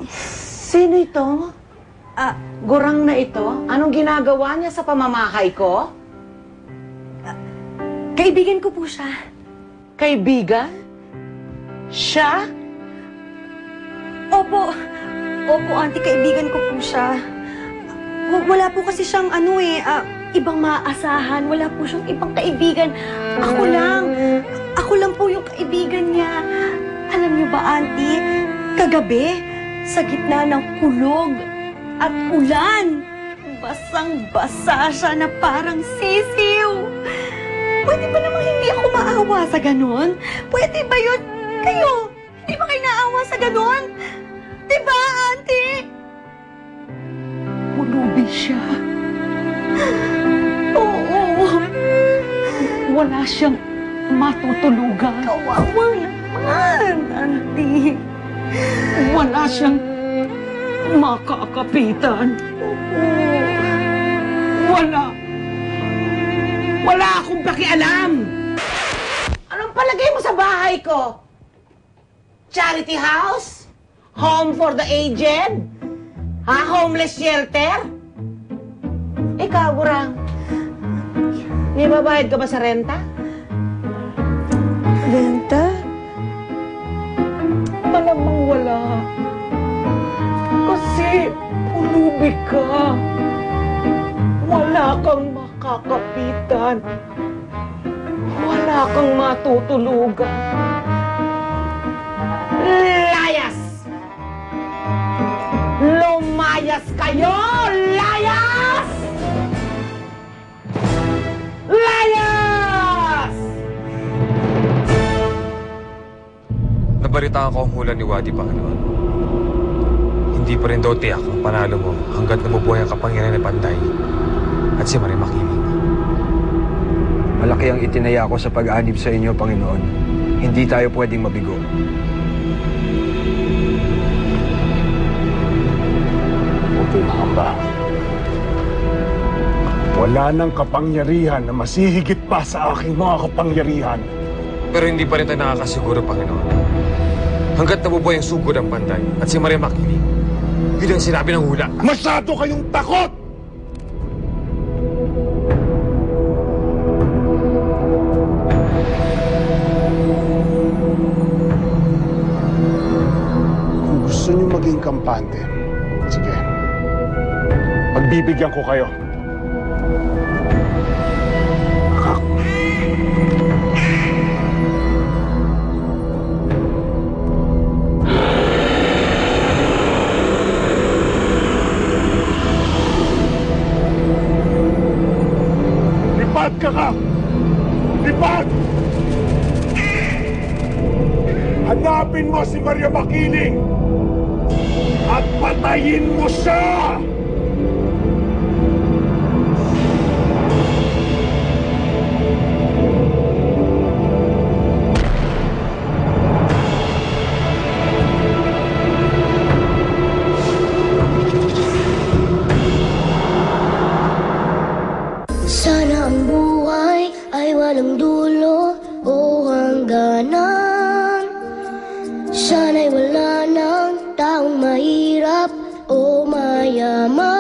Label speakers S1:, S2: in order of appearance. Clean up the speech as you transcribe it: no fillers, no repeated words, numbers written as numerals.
S1: Sino ito? Gurang na ito? Anong ginagawa niya sa pamamahay ko?
S2: Kaibigan ko po siya.
S1: Kaibigan? Siya?
S2: Opo, auntie, kaibigan ko po siya. Wala po kasi siyang ibang maaasahan. Wala po siyang ibang kaibigan. Ako lang po yung kaibigan niya. Alam niyo ba, auntie, kagabi, sa gitna ng kulog at ulan, basang-basa siya na parang sisiw. Pwede ba namang hindi ako maawa sa ganon? Pwede ba yun? Kayo, hindi ba kayo naawa sa ganon? Diba, auntie?
S1: Pulubi siya. Oo. Wala siyang matutulugan.
S2: Kawawa naman, auntie.
S1: Wala siyang makakapitan. Wala akong pakialam. Anong palagay mo sa bahay ko? Charity house? Home for the aged? Homeless shelter? Ikaw, Gurang. May babayad ka ba sa renta?
S2: Renta?
S1: Malamang wala. Kasi pulubi ka. Wala kang makakapitan. Wala kang matutulugan. Layas! Lumayas kayo! Layas! Layas!
S3: Nabalitaan ko ang hula ni Wadi, Panginoon. Hindi pa rin daw tiyak ang panalo mo hanggat nabubuhay ang kapangyarihan ni Panday at si Maria Makiling.
S4: Malaki ang itinaya ko sa pag-aanib sa inyo, Panginoon. Hindi tayo pwedeng mabigo.
S5: Huwag kayong makamba. Wala nang kapangyarihan na masihigit pa sa aking mga kapangyarihan.
S3: Pero hindi pa rin tayo nakakasiguro, Panginoon. Hanggat nabubuhay ang sugod ng Panday at si Maria Makiling, yun ang sinabi ng hula.
S5: Masyado kayong takot! Kung gusto niyo maging kampante, sige. Pagbibigyan ko kayo. Lipad ka! Lipad! Hanapin mo si Maria Makiling at patayin mo siya!
S6: Sana ang buhay ay walang dulo o hangganan. Sana'y wala ng taong mahirap o mayaman.